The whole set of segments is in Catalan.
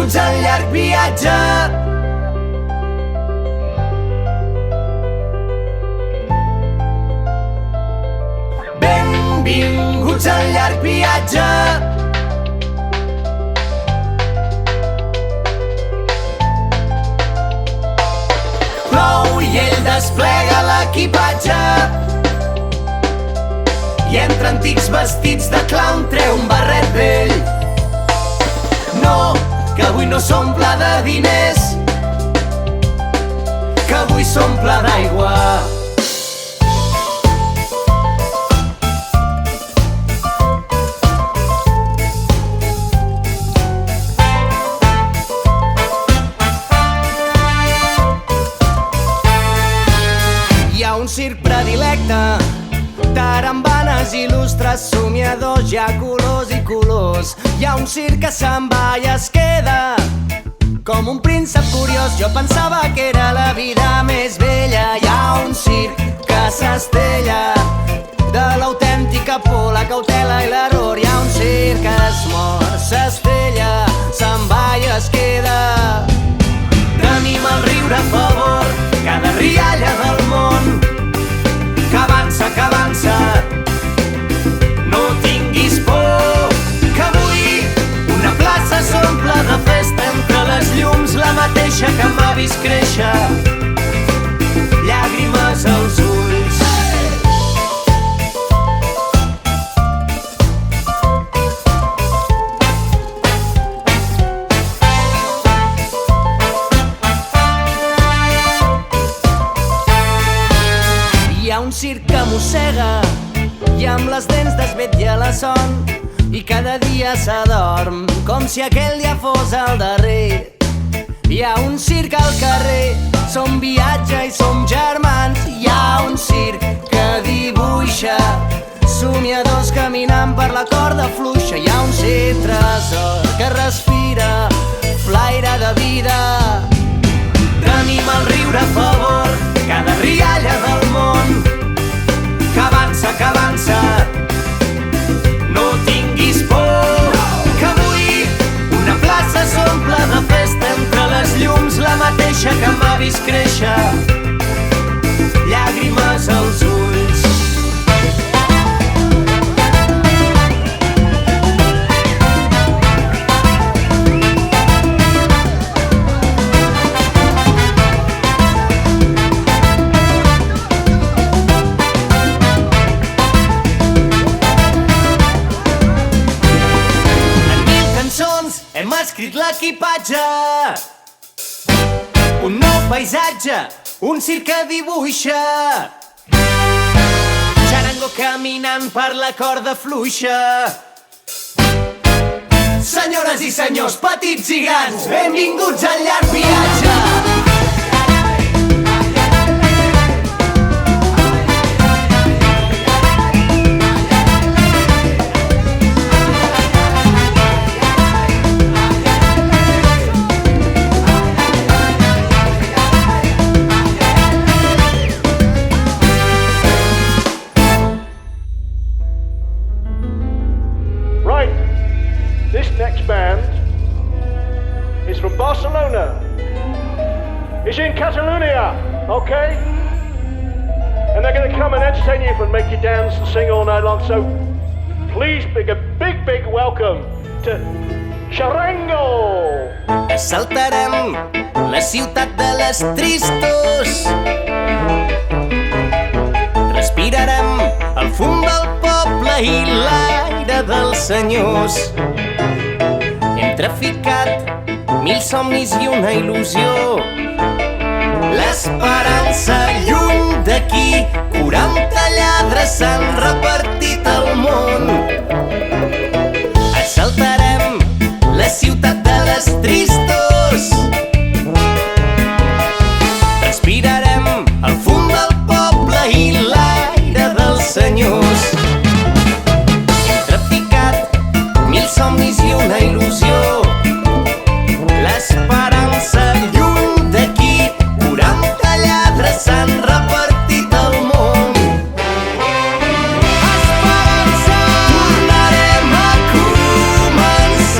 Benvinguts al llarg viatge. Benvinguts al llarg viatge. Plou i ell desplega l'equipatge i entre antics vestits de clown treu un barret vell. No, que avui no s'omple de diners, que avui s'omple d'aigua. Hi ha un circ predilecte, tarambanes il·lustres, somiadors, hi ha colors i colors. Hi ha un circ que se'n va i es queda com un príncep curiós. Jo pensava que era la vida més bella. Hi ha un circ que s'estella de l'autèntica por, la cautela i l'error. Hi ha un circ que es mor, s'estella, se'n va i es queda. Tenim el riure a favor, cada rialla del món que avança, que avança. No tinguis por, que avui una plaça s'omple de festa entre les llums, la mateixa que m'ha vist créixer, llàgrimes als ulls. Hi ha un circ que mossega i amb les dents desvetlla la son i cada dia s'adorm com si aquell dia fos el darrer. Hi ha un circ al carrer, som viatge i som germans. Hi ha un circ que dibuixa somiadors caminant per la corda fluixa. Hi ha un circ tresor que respira flaire de vida. Tenim el riure a favor, cada rialla del món que avança, que avança. No tinguis por, que avui una plaça s'omple de festa entre les llums, la mateixa que m'ha vist créixer, llàgrimes als ulls. Hem escrit l'equipatge, un nou paisatge, un circ que dibuixa, xarango caminant per la corda fluixa. Senyores i senyors, petits i grans, benvinguts al llarg viatge. Next band is from Barcelona. It's in Catalonia, okay? And they're going to come and entertain you and make you dance and sing all night long. So please big welcome to Xarango. Assaltarem la ciutat de les tristos, respirarem el fum del poble i l'aire dels senyors. Hem traficat 1000 somnis i una il·lusió, l'esperança lluny d'aquí. 40 lladres s'han repartit al món. Assaltarem la ciutat de les tristos, respirarem el fum del poble i l'aire dels senyors. Hem traficat 1000 somnis i una il·lusió, l'esperança lluny d'aquí. 40 lladres s'han repartit al món. Esperança, tornarem a començar.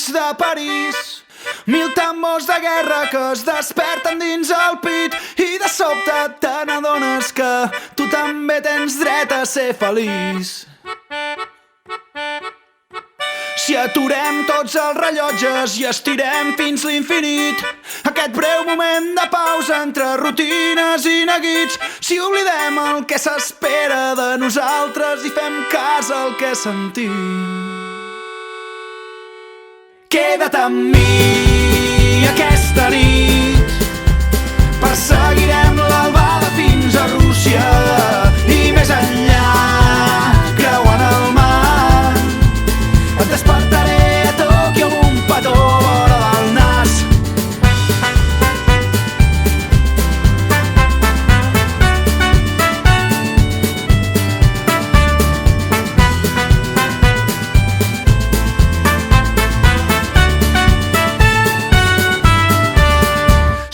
nits de París. 1000 tambors de guerra que es desperten dins el pit i de sobte te n'adones que tu també tens dret a ser feliç. Si aturem tots els rellotges i estirem fins l'infinit, aquest breu moment de pausa entre rutines i neguits, si oblidem el que s'espera de nosaltres i fem cas al que sentim. Queda't amb mi aquesta nit, perseguirem l'albada fins a Rússia i més enllà, creuant el mar. Et despertaré a Tòquio amb un petó vora del nas.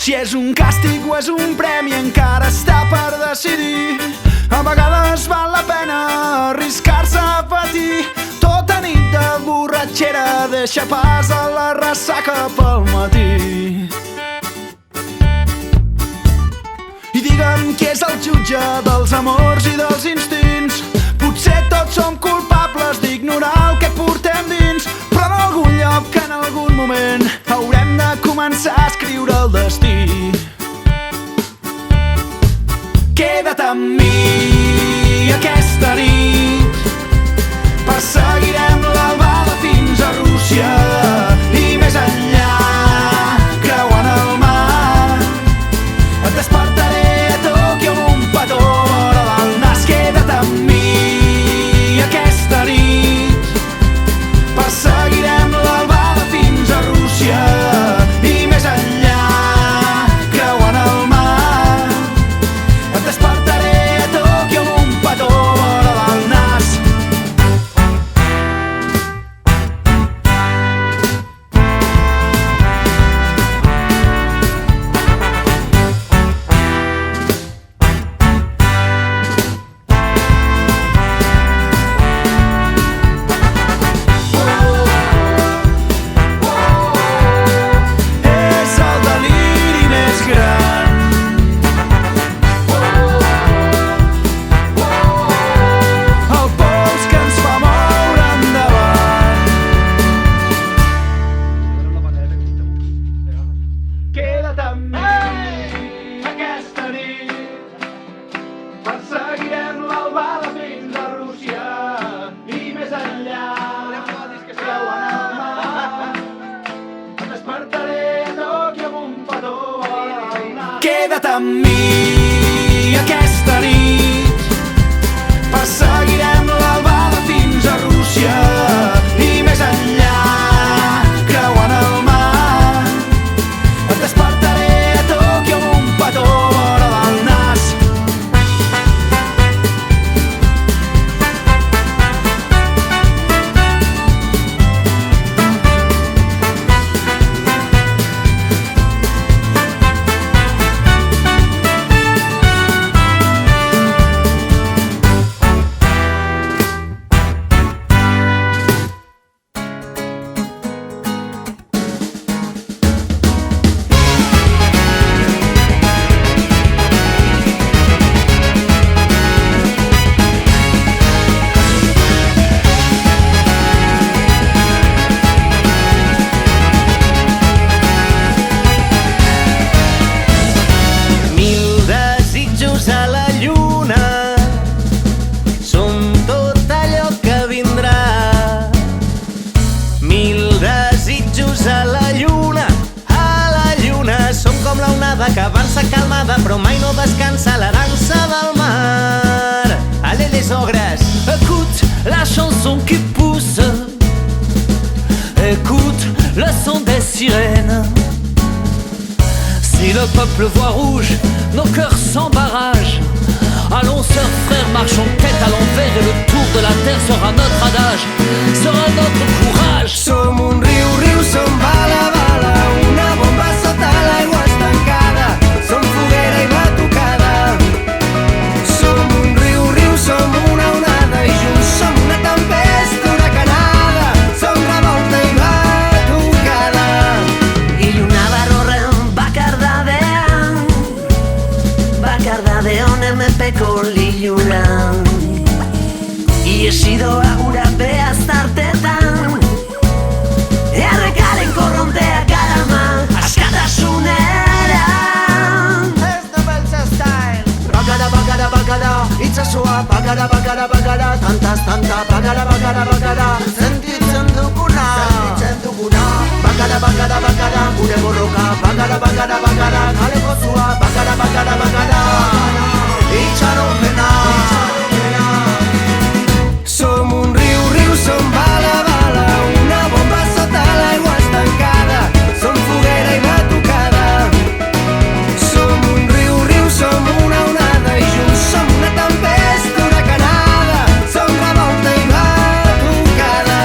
Si és un càstig o és un premi encara està per decidir. A vegades val la pena arriscar-se a patir. Tota nit de borratxera deixa pas a la ressaca pel matí. I digue'm qui és el jutge dels amors i dels instints. Potser tots som culpables d'ignorar el que portem dins, però en algun lloc, en algun moment, haurem de començar a escriure el destí. Queda't amb mi aquesta nit, perseguirem l'albada fins a Rússia i més enllà, creuant el mar. Et despertaré a Tòquio amb un petó vora del nas. Queda't amb mi aquesta nit, perseguirem l'albada fins a Rússia i més enllà, creuant el mar. Et despertaré a Tòquio amb un petó vora del nas. És el deliri més gran. El pols que ens fa moure endavant. Queda't amb mi aquesta nit, perseguirem l'albada fins a Rússia i més enllà, creuant el mar. Et despertaré a Tòquio amb un petó vora del nas. Queda't amb mi aquesta nit, perseguirem l'albada fins a Rússia i més enllà, creuant el mar. Et despertaré a Tòquio amb un petó vora del nas. Mil desitjos a la lluna, som tot allò que vindrà. Mil desitjos a la lluna, som com la onada que avança calmada però mai no descansa, la dansa del mar. Allez les ogres! Écoute la chanson qui pousse, écoute le son des sirènes. Si le peuple voit rouge, nos cœurs sans barrage. Allons sœurs, frères, marchons tête à l'envers et le tour de la terre sera notre adage, sera notre courage. Som un riu, som bala, bala, una bomba sota l'aigua estancada. Som foguera i batucada. Som un riu, som una onada i junts som una tempesta huracanada. Som revolta i batucada. tanta bagada, bagada, bagada, sentitzen duguna, bagada, bagada, bagada, gure borroka, bagada, bagada, bagada, kaleko zua, bagada, bagada, bagada, itxaropena. Som un riu, riu, som bala, bala, una bomba sota l'aigua estancada, som foguera i batucada. Som un riu, riu, som una onada i junts som una tempesta huracanada, som revolta i batucada.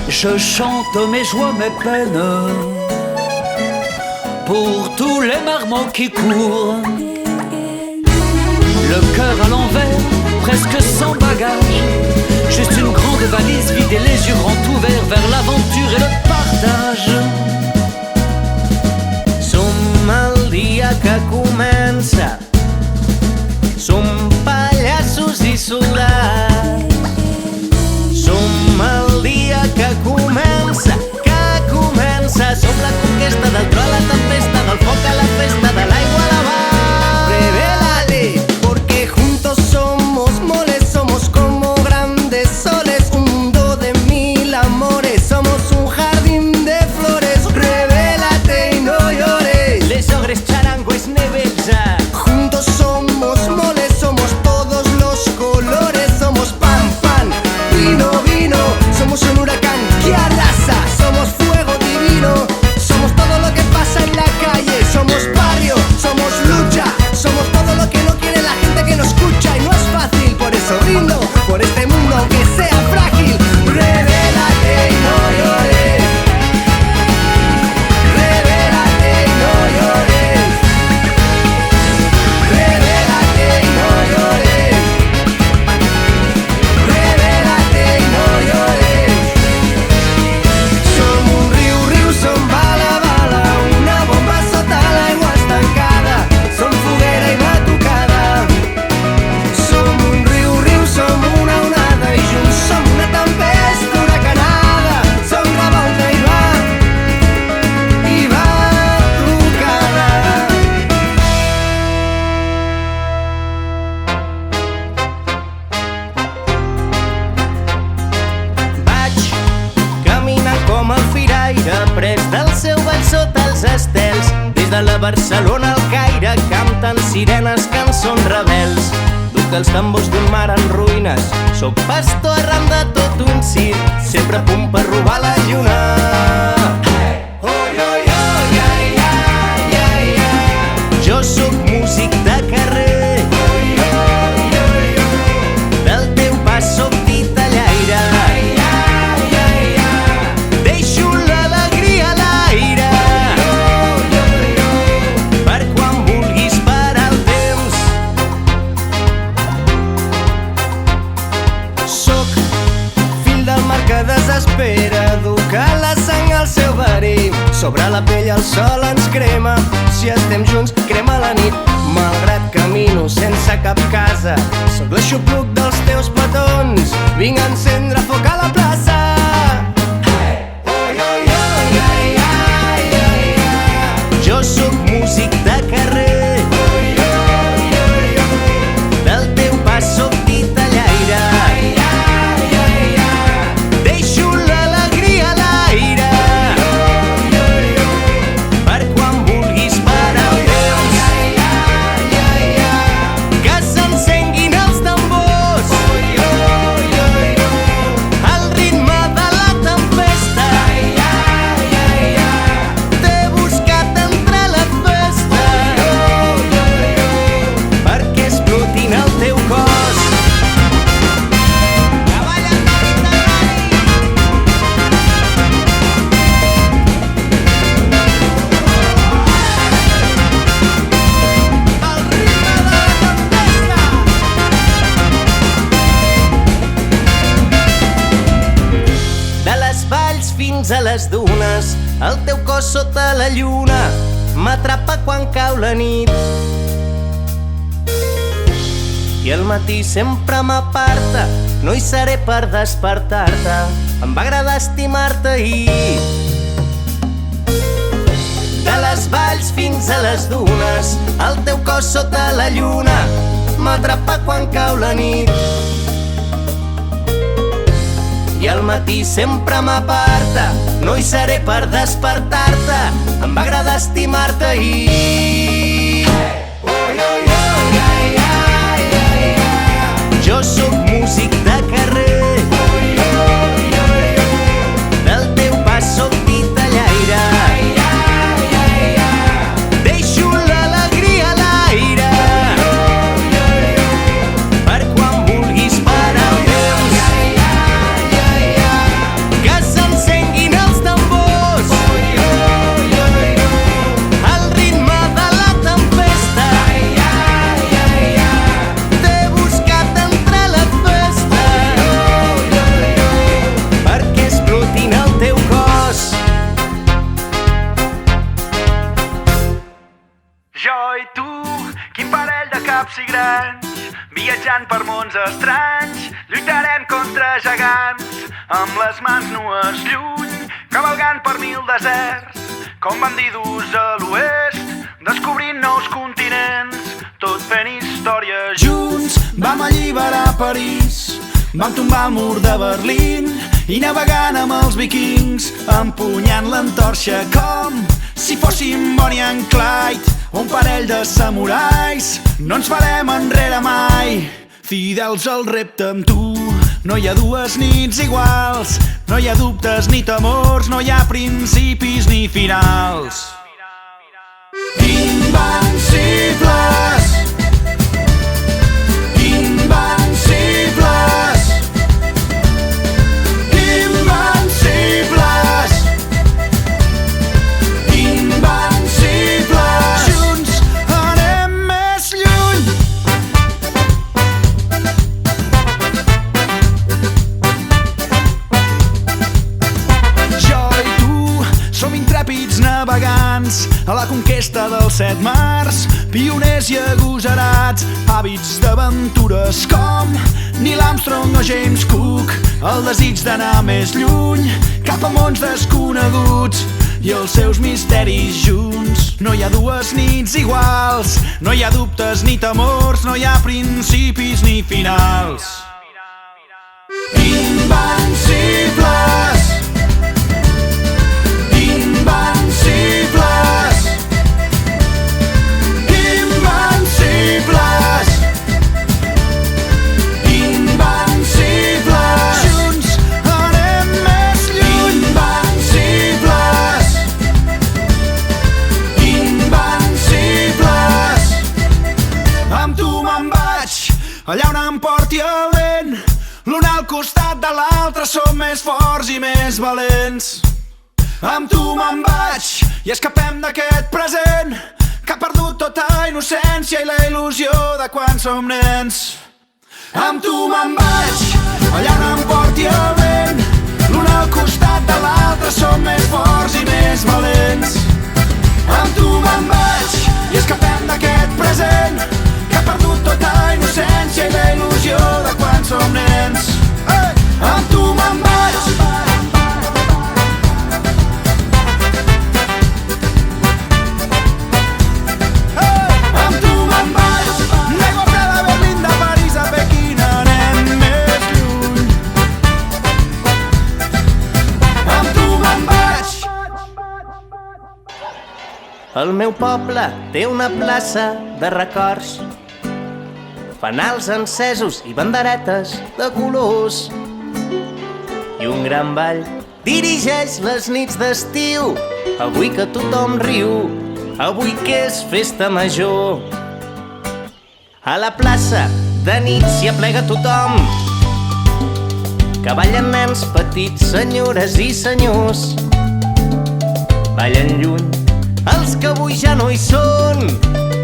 Je chante mes joies, mes peines, pour tous les marmots qui courent. Le cœur à l'envers, presque sans bagage, juste une grande valise vide et les yeux grands ouverts vers l'aventure et le partage. Som el dia que comença, som pallassos i soldats. Som el dia que comença, som la conquesta del tro a la tempesta, del foc a la festa, de l'aigua a la mar. Revélale, porque juntos somos moles, somos como grandes soles, un mundo de mil amores, somos un jardín de flores. Revélate y no llores, les ogres, charangües, nebelsa. Juntos somos moles, somos todos los colores, somos pan, pan, vino, vino, somos un huracán que arrasa, somos fuego divino, somos todo lo que pasa en la calle, somos barrio, somos lucha, somos todo lo que no quiere la gente que nos escucha y no es fácil, por eso brindo por este mundo aunque sea frágil. Revélate y no llores, revélate y no llores, revélate y no llores, revélate y no llores. Som un riu, riu, som bala, bala, una bomba sota l'aigua estancada, som foguera i batucada. Som un riu, riu, som una onada i junts som una tempesta huracanada, som revolta i batucada. Vaig caminant com el firaire, pres del seu ball sota els estels, des de la Barcelona al Caire, canten sirenes, cançons rebels. Duc els tambors d'un mar en ruïnes, soc pastor arran de tot un circ, sempre a punt per robar la lluna. Jo sóc músic de carrer, del teu pas sóc titellaire, deixo l'alegria a l'aire, per quan vulguis parar el temps. Sóc fill del mar que desespera, educar la sang al seu verí, sobre la pell el sol ens crema, si estem junts crema la nit, malgrat camino sense cap casa, sóc l'aixopluc dels teus petons, vinc a encendre foc a la plaça. Jo sóc músic de carrer, del teu pas sóc titellaire, deixo l'alegria a l'aire, per quan vulguis parar el temps, que s'encenguin els tambors, al ritme de la tempesta, t'he buscat entre la festa, perquè explotin el teu cos. De les valls fins a les dunes, el teu cos sota la lluna m'atrapa quan cau la nit. i el matí sempre m'aparta. No hi seré per despertar-te, em va agradar estimar-te ahir. De les valls fins a les dunes, el teu cos sota la lluna m'atrapa quan cau la nit. I al matí sempre m'aparta, no hi seré per despertar-te, em va agradar estimar-te ahir. Jo sóc músic de carrer, del teu pas sóc titellaire, deixo l'alegria a l'aire, per quan vulguis parar el temps, que s'encenguin els tambors, al ritme de la tempesta, t'he buscat entre la festa, perquè explotin el teu cos. Jo i tu, quin parell de caps i grans, viatjant per mons estranys, lluitarem contra gegants, amb les mans nues lluny, cavalgant per 1000 deserts, com bandidus a l'oest, descobrint nous continents, tot fent història junts. Vam alliberar París, vam tombar el mur de Berlín i navegant amb els vikings, empunyant l'antorxa com si fóssim Bonnie and Clyde, un parell de samurais. No ens farem enrere mai, fidels al repte amb tu. No hi ha dues nits iguals, no hi ha dubtes ni temors, no hi ha principis ni finals. Invencibles, invencibles, invencibles, invencibles. Junts anem més lluny. Jo i tu som intrèpids navegants a la conquesta dels 7 mars, pioners i agosarats, hàbits d'aventures com Neil Armstrong o James Cook, el desig d'anar més lluny, cap a mons desconeguts i els seus misteris junts. No hi ha dues nits iguals, no hi ha dubtes ni temors, no hi ha principis ni finals. Invencibles, invencibles, invencibles, invencibles. Junts anem més lluny. Invencibles, invencibles. Amb tu me'n vaig, allà on em porti el vent. L'un al costat de l'altre som més forts i més valents. Amb tu me'n vaig i escapem d'aquest present que ha perdut tota innocència i la il·lusió de quan som nens. Amb tu me'n vaig, allà on em porti el vent. L'un al costat de l'altre som més forts i més valents. Amb tu me'n vaig i escapem d'aquest present que ha perdut tota innocència i la il·lusió de quan som nens. Amb tu me'n vaig. Amb tu me'n vaig. Negociar de Berlín, de París a Pequín, anem més lluny. Amb tu me'n vaig. El meu poble té una plaça de records, fanals encesos i banderetes de colors, i un gran ball dirigeix les nits d'estiu. Avui que tothom riu, avui que és festa major, a la plaça de nit s'hi aplega tothom, que ballen nens petits, senyores i senyors. Ballen lluny els que avui ja no hi són,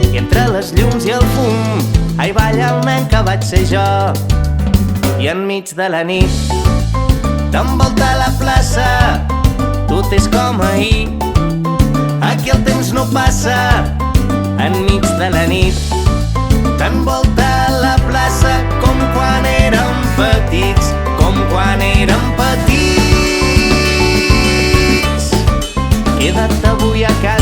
i entre les llums i el fum, ai, balla el nen que vaig ser jo. I enmig de la nit t'envolta la plaça, tot és com ahir, aquí el temps no passa. Enmig de la nit t'envolta la plaça com quan érem petits, com quan érem petits. Queda't avui a casa